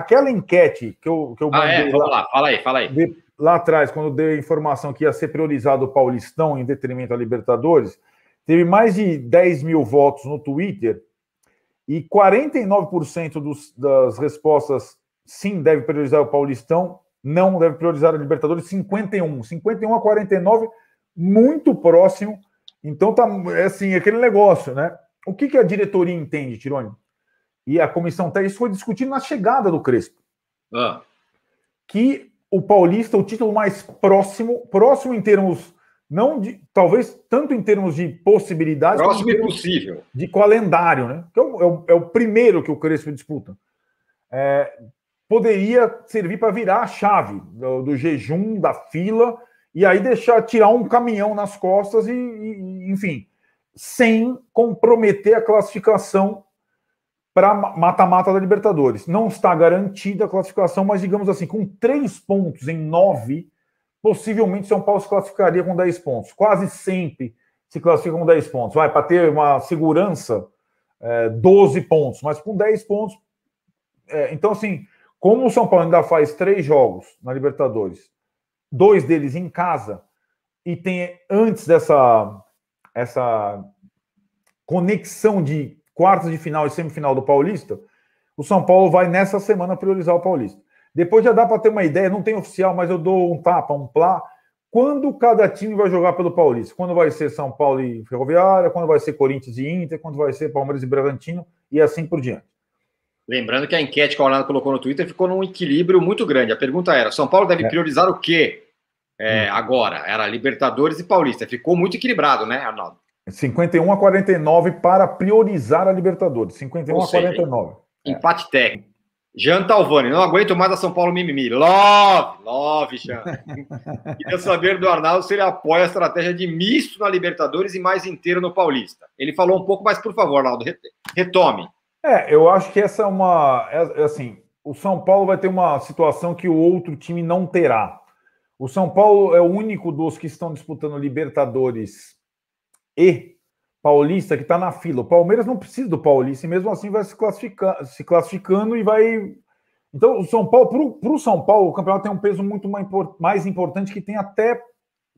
aquela enquete que eu mandei vamos lá, fala aí. Lá atrás, quando dei a informação que ia ser priorizado o Paulistão em detrimento da Libertadores, teve mais de 10 mil votos no Twitter e 49% das respostas sim, deve priorizar o Paulistão, não deve priorizar a Libertadores, 51 a 49, muito próximo. Então tá assim, aquele negócio, né? O que a diretoria entende, Tironi? E a comissão técnica, isso foi discutido na chegada do Crespo. Que o Paulista, o título mais próximo em termos, não de, talvez tanto em termos de possibilidades, próximo e possível, de calendário, né? Que é o primeiro que o Crespo disputa. Poderia servir para virar a chave do jejum, da fila, e aí tirar um caminhão nas costas enfim, sem comprometer a classificação para mata-mata da Libertadores. Não está garantida a classificação, mas digamos assim, com 3 pontos em 9, possivelmente São Paulo se classificaria com 10 pontos. Quase sempre se classifica com 10 pontos. Vai, para ter uma segurança, 12 pontos, mas com 10 pontos. Então, assim, como o São Paulo ainda faz 3 jogos na Libertadores, 2 deles em casa, e tem antes essa conexão de quartas de final e semifinal do Paulista, o São Paulo vai nessa semana priorizar o Paulista. Depois já dá para ter uma ideia, não tem oficial, mas eu dou um tapa, um plá, quando cada time vai jogar pelo Paulista. Quando vai ser São Paulo e Ferroviária, quando vai ser Corinthians e Inter, quando vai ser Palmeiras e Bragantino, e assim por diante. Lembrando que a enquete que o Orlando colocou no Twitter ficou num equilíbrio muito grande. A pergunta era, São Paulo deve priorizar o quê agora? Era Libertadores e Paulista. Ficou muito equilibrado, né, Arnaldo? 51 a 49 para priorizar a Libertadores. 51 a 49. Empate técnico. Jean Talvani, não aguento mais a São Paulo mimimi. Love, Jean. Queria saber do Arnaldo se ele apoia a estratégia de misto na Libertadores e mais inteiro no Paulista. Ele falou um pouco, mas por favor, Arnaldo, retome. Eu acho que essa é uma... assim, o São Paulo vai ter uma situação que o outro time não terá. O São Paulo é o único dos que estão disputando Libertadores e Paulista que está na fila. O Palmeiras não precisa do Paulista e mesmo assim vai se classificando e vai... Então, o São Paulo, para o São Paulo, o campeonato tem um peso muito mais importante que tem até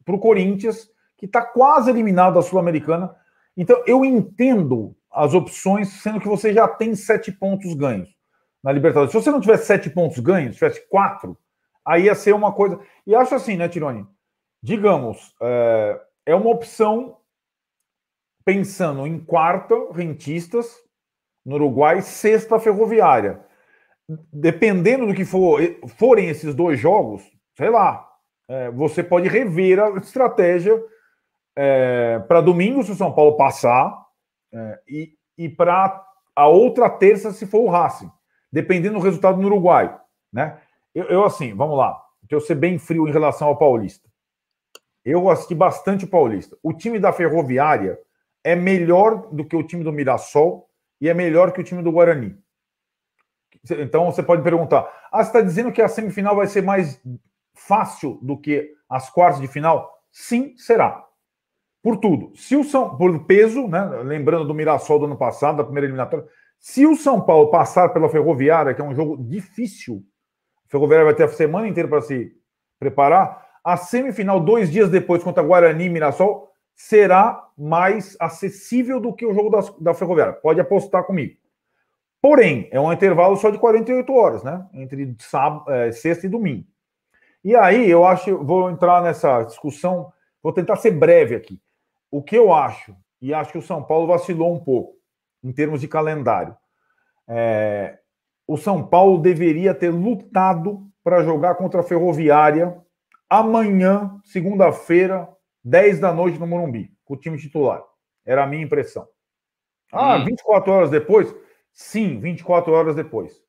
para o Corinthians, que está quase eliminado da Sul-Americana. Então, eu entendo as opções, sendo que você já tem 7 pontos ganhos na Libertadores. Se você não tivesse 7 pontos ganhos, tivesse 4, aí ia ser uma coisa... E acho assim, né, Tironi? Digamos, é uma opção pensando em quarta, Rentistas, no Uruguai, sexta, Ferroviária. Dependendo do que forem esses 2 jogos, sei lá, você pode rever a estratégia para domingo, se o São Paulo passar, e para a outra terça, se for o Racing, dependendo do resultado no Uruguai. Né? Eu assim, vamos lá, eu ser bem frio em relação ao Paulista. Eu assisti bastante o Paulista. O time da Ferroviária é melhor do que o time do Mirassol e é melhor que o time do Guarani. Então você pode perguntar, você está dizendo que a semifinal vai ser mais fácil do que as quartas de final? Sim, será. Por tudo. Por peso, né? Lembrando do Mirassol do ano passado, da primeira eliminatória, se o São Paulo passar pela Ferroviária, que é um jogo difícil, a Ferroviária vai ter a semana inteira para se preparar, a semifinal, 2 dias depois, contra Guarani e Mirassol, será mais acessível do que o jogo da Ferroviária. Pode apostar comigo. Porém, é um intervalo só de 48 horas, né? Entre sexta e domingo. E aí, eu acho, vou entrar nessa discussão, vou tentar ser breve aqui. O que eu acho, e acho que o São Paulo vacilou um pouco, em termos de calendário. O São Paulo deveria ter lutado para jogar contra a Ferroviária amanhã, segunda-feira, 10 da noite no Morumbi, com o time titular. Era a minha impressão. 24 horas depois? Sim, 24 horas depois.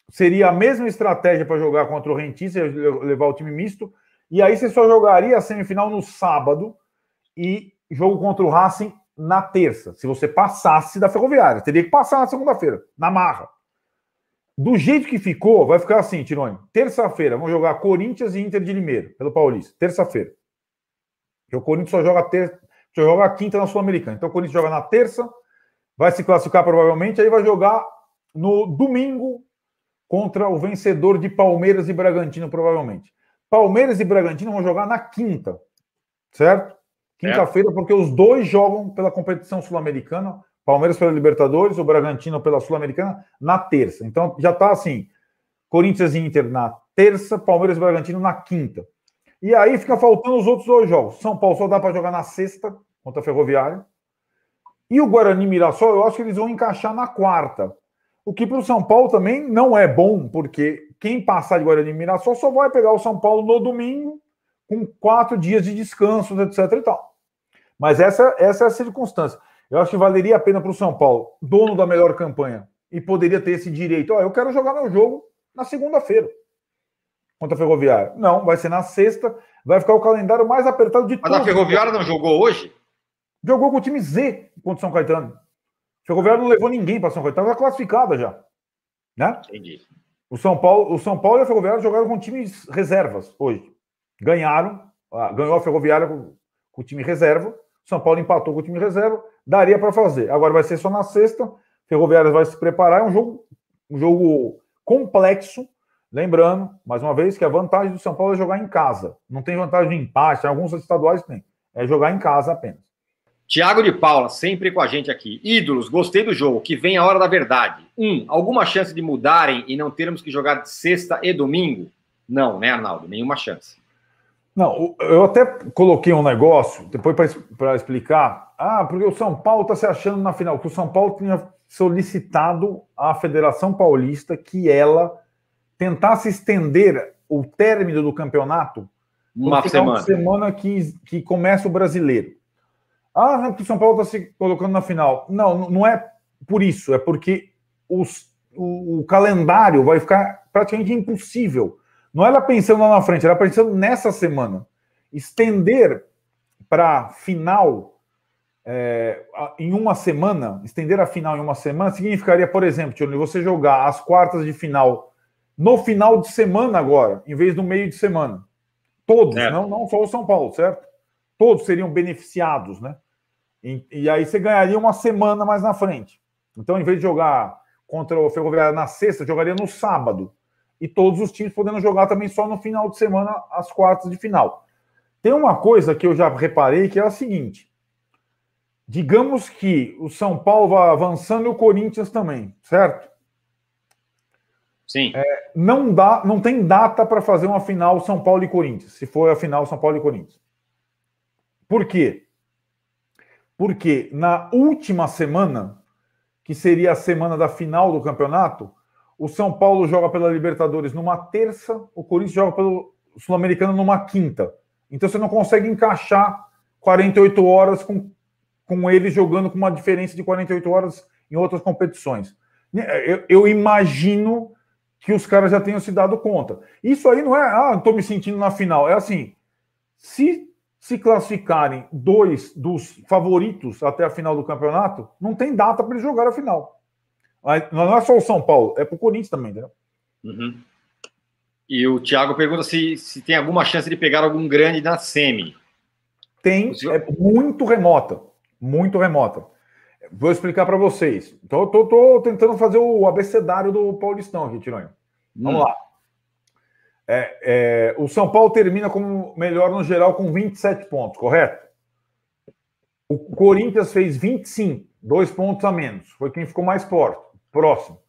Seria a mesma estratégia para jogar contra o Rentistas, levar o time misto, e aí você só jogaria a semifinal no sábado e jogo contra o Racing na terça, se você passasse da Ferroviária. Teria que passar na segunda-feira, na marra. Do jeito que ficou, vai ficar assim, Tironi. Terça-feira, vamos jogar Corinthians e Inter de Limeira, pelo Paulista. Terça-feira. Porque o Corinthians só joga a quinta na Sul-Americana. Então o Corinthians joga na terça, vai se classificar provavelmente, aí vai jogar no domingo contra o vencedor de Palmeiras e Bragantino, provavelmente. Palmeiras e Bragantino vão jogar na quinta, certo? Quinta-feira, porque os dois jogam pela competição sul-americana, Palmeiras pela Libertadores, o Bragantino pela Sul-Americana, na terça. Então, já está assim, Corinthians e Inter na terça, Palmeiras e Bragantino na quinta. E aí fica faltando os outros dois jogos. São Paulo só dá para jogar na sexta, contra a Ferroviária. E o Guarani e Mirassol, eu acho que eles vão encaixar na quarta. O que para o São Paulo também não é bom, porque quem passar de Guarani e Mirassol só vai pegar o São Paulo no domingo, com 4 dias de descanso, etc. e tal. Mas essa é a circunstância. Eu acho que valeria a pena para o São Paulo, dono da melhor campanha, e poderia ter esse direito. Eu quero jogar meu jogo na segunda-feira contra a Ferroviária. Não, vai ser na sexta, vai ficar o calendário mais apertado de todos. Mas a Ferroviária não jogou hoje? Jogou com o time Z contra o São Caetano. A Ferroviária não levou ninguém para São Caetano, estava classificada já. Né? Entendi. O São Paulo e a Ferroviária jogaram com times reservas hoje. Ganhou a Ferroviária com o time reserva, São Paulo empatou com o time reserva, daria para fazer. Agora vai ser só na sexta, Ferroviária vai se preparar, é um jogo complexo, lembrando, mais uma vez, que a vantagem do São Paulo é jogar em casa. Não tem vantagem de empate, alguns estaduais tem. É jogar em casa apenas. Tiago de Paula, sempre com a gente aqui. Ídolos, gostei do jogo, que vem a hora da verdade. Alguma chance de mudarem e não termos que jogar de sexta e domingo? Não, né, Arnaldo? Nenhuma chance. Não, eu até coloquei um negócio, depois para explicar. Porque o São Paulo está se achando na final, que o São Paulo tinha solicitado à Federação Paulista que ela tentasse estender o término do campeonato uma semana que começa o Brasileiro. Não, porque o São Paulo está se colocando na final. Não é por isso, é porque o calendário vai ficar praticamente impossível. Não era pensando lá na frente, era pensando nessa semana. Estender para final em uma semana, estender a final em uma semana, significaria, por exemplo, Tione, você jogar as quartas de final no final de semana agora, em vez do meio de semana. Todos, não só o São Paulo, certo? Todos seriam beneficiados, né? E aí você ganharia uma semana mais na frente. Então, em vez de jogar contra o Ferroviária na sexta, jogaria no sábado. E todos os times podendo jogar também só no final de semana as quartas de final. Tem uma coisa que eu já reparei que é a seguinte. Digamos que o São Paulo vai avançando e o Corinthians também, certo? Sim. Não tem data para fazer uma final São Paulo e Corinthians, se for a final São Paulo e Corinthians. Por quê? Porque na última semana, que seria a semana da final do campeonato, o São Paulo joga pela Libertadores numa terça, o Corinthians joga pelo Sul-Americano numa quinta. Então você não consegue encaixar 48 horas com eles jogando com uma diferença de 48 horas em outras competições. Eu imagino que os caras já tenham se dado conta. Isso aí não é, estou me sentindo na final. É assim, se classificarem 2 dos favoritos até a final do campeonato, não tem data para eles jogar a final. Não é só o São Paulo, é para o Corinthians também, entendeu? Uhum. E o Thiago pergunta se tem alguma chance de pegar algum grande na semi. Tem, é muito remota. Muito remota. Vou explicar para vocês. Estou tentando fazer o abecedário do Paulistão aqui, Tironi. Vamos lá. O São Paulo termina como melhor no geral com 27 pontos, correto? O Corinthians fez 25, 2 pontos a menos. Foi quem ficou mais próximo.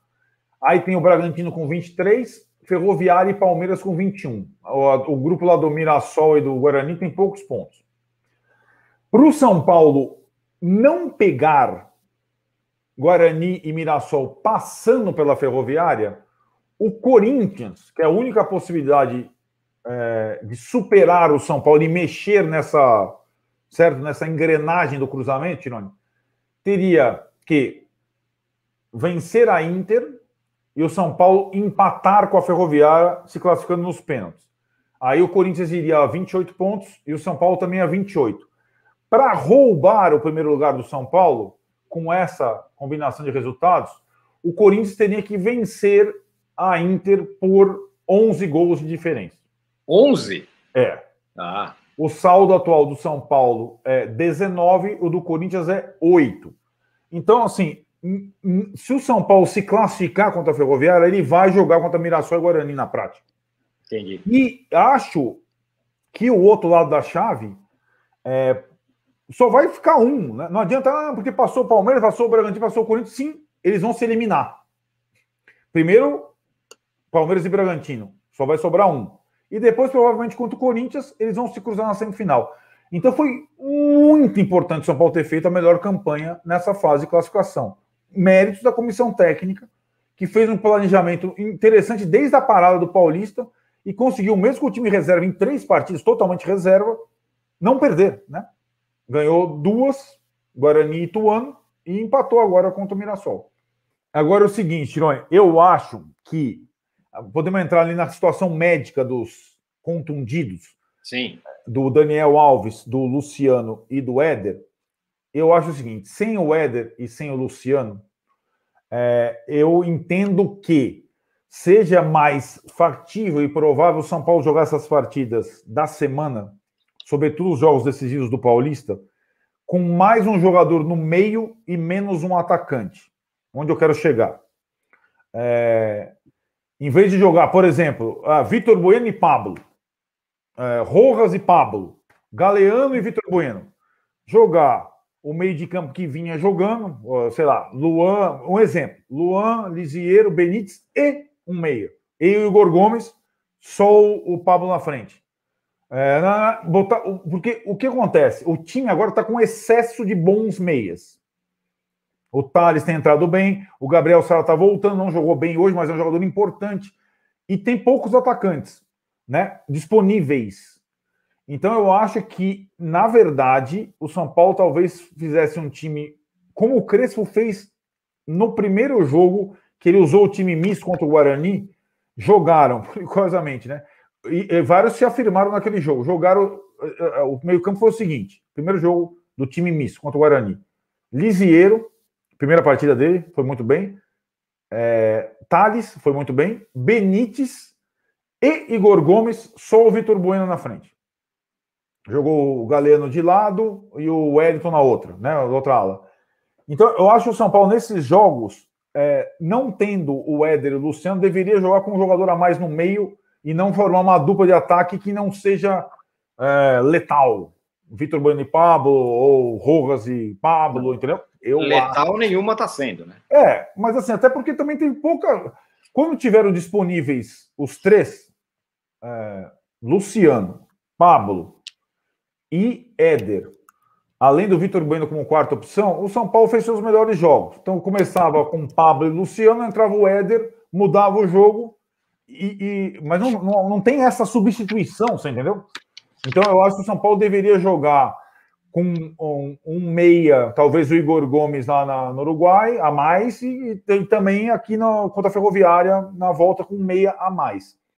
Aí tem o Bragantino com 23, Ferroviária e Palmeiras com 21. O grupo lá do Mirassol e do Guarani tem poucos pontos. Para o São Paulo não pegar Guarani e Mirassol passando pela Ferroviária, o Corinthians, que é a única possibilidade de superar o São Paulo e mexer nessa engrenagem do cruzamento, Tironi, teria que vencer a Inter e o São Paulo empatar com a Ferroviária, se classificando nos pênaltis. Aí o Corinthians iria a 28 pontos e o São Paulo também a 28. Para roubar o primeiro lugar do São Paulo, com essa combinação de resultados, o Corinthians teria que vencer a Inter por 11 gols de diferença. 11? É. O saldo atual do São Paulo é 19, o do Corinthians é 8. Então, assim, se o São Paulo se classificar contra a Ferroviária, ele vai jogar contra Mirassol e Guarani na prática. Entendi. E acho que o outro lado da chave só vai ficar um. Né? Não adianta, porque passou o Palmeiras, passou o Bragantino, passou o Corinthians. Sim, eles vão se eliminar. Primeiro, Palmeiras e Bragantino. Só vai sobrar um. E depois, provavelmente, contra o Corinthians, eles vão se cruzar na semifinal. Então foi muito importante o São Paulo ter feito a melhor campanha nessa fase de classificação. Méritos da comissão técnica, que fez um planejamento interessante desde a parada do Paulista e conseguiu, mesmo com o time reserva em 3 partidas, totalmente reserva, não perder, né? Ganhou 2, Guarani e Ituano, e empatou agora contra o Mirassol. Agora é o seguinte, Tironi, eu acho que podemos entrar ali na situação médica dos contundidos. Sim. Do Daniel Alves, do Luciano e do Éder. Eu acho o seguinte, sem o Éder e sem o Luciano, eu entendo que seja mais factível e provável o São Paulo jogar essas partidas da semana, sobretudo os jogos decisivos do Paulista, com mais um jogador no meio e menos um atacante. Onde eu quero chegar? Em vez de jogar, por exemplo, Vitor Bueno e Pablo, Rojas e Pablo, Galeano e Vitor Bueno, jogar o meio de campo que vinha jogando, sei lá, Luan, um exemplo, Luan, Lisieiro, Benítez e um meia. E o Igor Gomes, só o Pablo na frente. Porque o que acontece? O time agora está com excesso de bons meias. O Thales tem entrado bem, o Gabriel Sara está voltando, não jogou bem hoje, mas é um jogador importante. E tem poucos atacantes, né, disponíveis. Então eu acho que, na verdade, o São Paulo talvez fizesse um time como o Crespo fez no primeiro jogo, que ele usou o time misto contra o Guarani, jogaram, curiosamente, né? E vários se afirmaram naquele jogo. Jogaram. O meio-campo foi o seguinte: primeiro jogo do time misto contra o Guarani. Lisieiro, primeira partida dele, foi muito bem. Thales, foi muito bem. Benítez e Igor Gomes, só o Vitor Bueno na frente. Jogou o Galeno de lado e o Wellington na outra, né? Na outra ala. Então, eu acho que o São Paulo, nesses jogos, não tendo o Éder e o Luciano, deveria jogar com um jogador a mais no meio e não formar uma dupla de ataque que não seja letal. Vitor Bueno e Pablo, ou Rojas e Pablo, entendeu? Letal nenhuma está sendo, né? Mas assim, até porque também tem pouca... Quando tiveram disponíveis os 3, Luciano, Pablo e Éder, além do Vitor Bueno como quarta opção, o São Paulo fez seus melhores jogos. Então começava com Pablo e Luciano, entrava o Éder, mudava o jogo, mas não tem essa substituição, você entendeu? Então eu acho que o São Paulo deveria jogar com um meia, talvez o Igor Gomes lá no Uruguai, a mais, e também aqui contra a Ferroviária, na volta com um meia a mais.